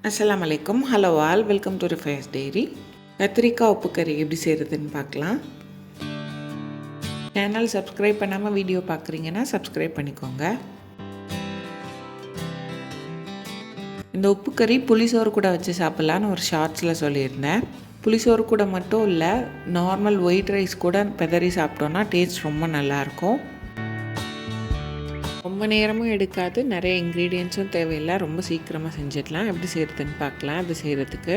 அஸ்ஸலாமு அலைக்கும். Hello all, welcome to ரிஃபைஸ் டைரி. கத்திரிக்காய் உப்பு கறி எப்படி செய்கிறதுன்னு பார்க்கலாம். சேனல் சப்ஸ்கிரைப் பண்ணாமல் வீடியோ பார்க்குறீங்கன்னா சப்ஸ்கிரைப் பண்ணிக்கோங்க. இந்த உப்பு கறி புளிசோறு கூட வச்சு சாப்பிட்லான்னு ஒரு ஷார்ட்ஸில் சொல்லியிருந்தேன். புளிசோறு கூட மட்டும் இல்லை, நார்மல் ஒயிட் ரைஸ் கூட பெதறி சாப்பிட்டோன்னா டேஸ்ட் ரொம்ப நல்லாயிருக்கும். ரொம்ப நேரமும் எடுக்காது, நிறைய இன்க்ரீடியன்ஸும் தேவையில்லை, ரொம்ப சீக்கிரமாக செஞ்சிடலாம். எப்படி செய்கிறதுன்னு பார்க்கலாம். அது செய்கிறதுக்கு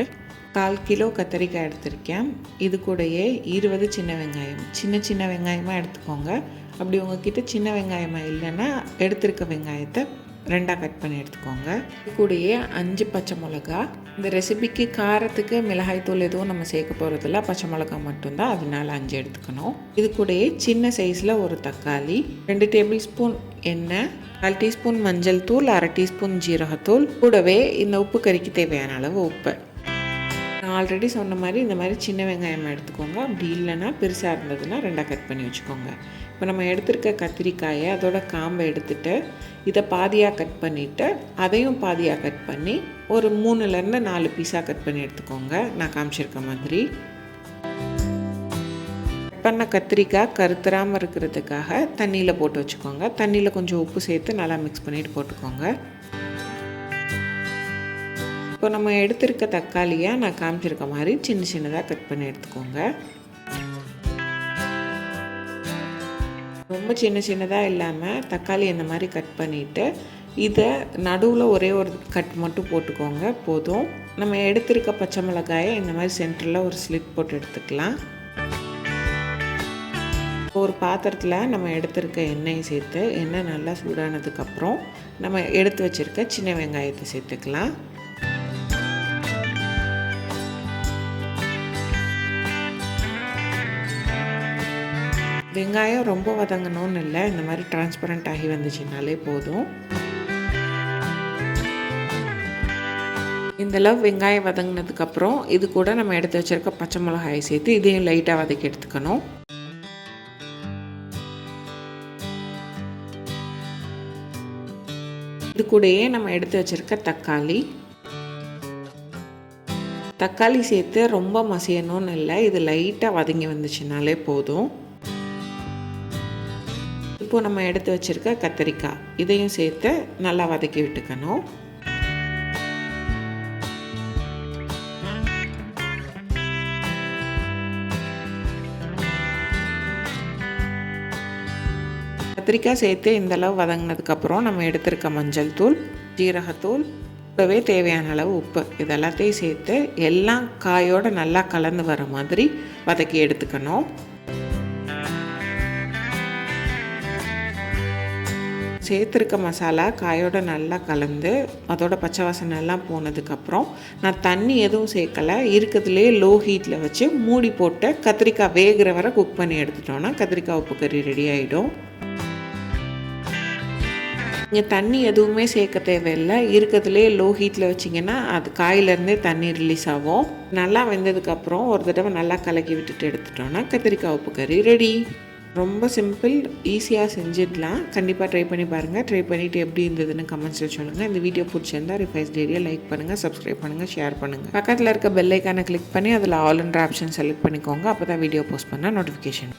1/4 கிலோ கத்திரிக்காய் எடுத்திருக்கேன். இது கூடயே 20 சின்ன வெங்காயம், சின்ன வெங்காயமாக எடுத்துக்கோங்க. அப்படி உங்ககிட்ட சின்ன வெங்காயமாக இல்லைன்னா எடுத்திருக்க வெங்காயத்தை 2ஆக கட் பண்ணி எடுத்துக்கோங்க. இது கூடயே 5 பச்சை மிளகா. இந்த ரெசிபிக்கு காரத்துக்கு மிளகாய்த்தூள் எதுவும் நம்ம சேர்க்க போகிறதில்ல, பச்சை மிளகா மட்டும்தான், அதனால 5 எடுத்துக்கணும். இது கூடயே சின்ன சைஸில் ஒரு தக்காளி, 2 டேபிள் ஸ்பூன் எண்ணெய், 1/4 டீஸ்பூன் மஞ்சள் தூள், 1/2 டீஸ்பூன் ஜீரகத்தூள், கூடவே இந்த உப்பு கறிக்கு தேவையான அளவு உப்பு. நான் ஆல்ரெடி சொன்ன மாதிரி இந்த மாதிரி சின்ன வெங்காயம் எடுத்துக்கோங்க. அப்படி இல்லைன்னா பெருசாக இருந்ததுன்னா 2ஆக கட் பண்ணி வச்சுக்கோங்க. இப்போ நம்ம எடுத்துருக்க கத்திரிக்காயை அதோட காம்பை எடுத்துகிட்டு இதை பாதியாக கட் பண்ணிவிட்டு அதையும் பாதியாக கட் பண்ணி ஒரு 3லேருந்து 4 பீஸாக கட் பண்ணி எடுத்துக்கோங்க. நான் காமிச்சிருக்க மாதிரி கட் பண்ண கத்திரிக்காய் கருத்துறாமல் இருக்கிறதுக்காக தண்ணியில் போட்டு வச்சுக்கோங்க. தண்ணியில் கொஞ்சம் உப்பு சேர்த்து நல்லா மிக்ஸ் பண்ணிவிட்டு போட்டுக்கோங்க. இப்போ நம்ம எடுத்திருக்க தக்காளியை நான் காமிச்சிருக்க மாதிரி சின்னதாக கட் பண்ணி எடுத்துக்கோங்க. ரொம்ப சின்னதாக இல்லாமல் தக்காளி இந்த மாதிரி கட் பண்ணிவிட்டு இதை நடுவில் ஒரே ஒரு கட் மட்டும் போட்டுக்கோங்க, போதும். நம்ம எடுத்திருக்க பச்சை மிளகாயை இந்த மாதிரி சென்டரில் ஒரு ஸ்லிட் போட்டு எடுத்துக்கலாம். ஒரு பாத்திரத்தில் நம்ம எடுத்திருக்க எண்ணெயை சேர்த்து எண்ணெய் நல்லா சூடானதுக்கப்புறம் நம்ம எடுத்து வச்சுருக்க சின்ன வெங்காயத்தை சேர்த்துக்கலாம். வெங்காயம் ரொம்ப வதங்கணும்னு இல்லை, இந்த மாதிரி டிரான்ஸ்பரண்ட் ஆகி வந்துச்சுனாலே போதும். இந்தளவு வெங்காயம் வதங்கினதுக்கப்புறம் இது கூட நம்ம எடுத்து வச்சுருக்க பச்சை மிளகாயை சேர்த்து இதையும் லைட்டாக வதக்கி எடுத்துக்கணும். இது கூடயே நம்ம எடுத்து வச்சுருக்க தக்காளி சேர்த்து ரொம்ப மசியணும்னு இல்லை, இது லைட்டாக வதங்கி வந்துச்சுனாலே போதும். இப்போ நம்ம எடுத்து வச்சுருக்க கத்திரிக்காய் இதையும் சேர்த்து நல்லா வதக்கி விட்டுக்கணும். கத்திரிக்காய் சேர்த்து இந்தளவு வதங்கினதுக்கப்புறம் நம்ம எடுத்திருக்க மஞ்சள் தூள், ஜீரகத்தூள், கூடவே தேவையான அளவு உப்பு, இது எல்லாத்தையும் சேர்த்து எல்லாம் காயோடு நல்லா கலந்து வர மாதிரி வதக்கி எடுத்துக்கணும். சேர்த்துருக்க மசாலா காயோட நல்லா கலந்து அதோட பச்சை வாசனை எல்லாம் போனதுக்கப்புறம் நான் தண்ணி எதுவும் சேர்க்கலை, இருக்கிறதுலே லோ ஹீட்டில் வச்சு மூடி போட்டு கத்திரிக்காய் வேகிற வரை குக் பண்ணி எடுத்துட்டோன்னா கத்திரிக்காய் உப்பு கறி ரெடி ஆகிடும். நீங்கள் தண்ணி எதுவுமே சேர்க்க தேவையில்லை, இருக்கிறதுலே லோ ஹீட்டில் வச்சிங்கன்னா அது காயிலேருந்தே தண்ணி ரிலீஸ் ஆகும். நல்லா வெந்ததுக்கப்புறம் ஒரு தடவை நல்லா கலக்கி விட்டுட்டு எடுத்துட்டோன்னா கத்திரிக்காய் உப்பு கறி ரெடி. ரொம்ப சிம்பிள், ஈஸியாக செஞ்சிடலாம். கண்டிப்பாக ட்ரை பண்ணி பாருங்கள். ட்ரை பண்ணிவிட்டு எப்படி இருந்ததுன்னு கமெண்ட்ஸில் சொல்லுங்கள். இந்த வீடியோ பிடிச்சிருந்தால் ரிஃபைஸ் டைரியை லைக் பண்ணுங்கள், சப்ஸ்கிரைப் பண்ணுங்கள், ஷேர் பண்ணுங்கள். பக்கத்தில் இருக்க பெல் ஐக்கானை கிளிக் பண்ணி அதில் ஆல் என்ற ஆப்ஷன் செலக்ட் பண்ணிக்கோங்க. அப்போ தான் வீடியோ போஸ்ட் பண்ணால் நோட்டிஃபிகேஷன்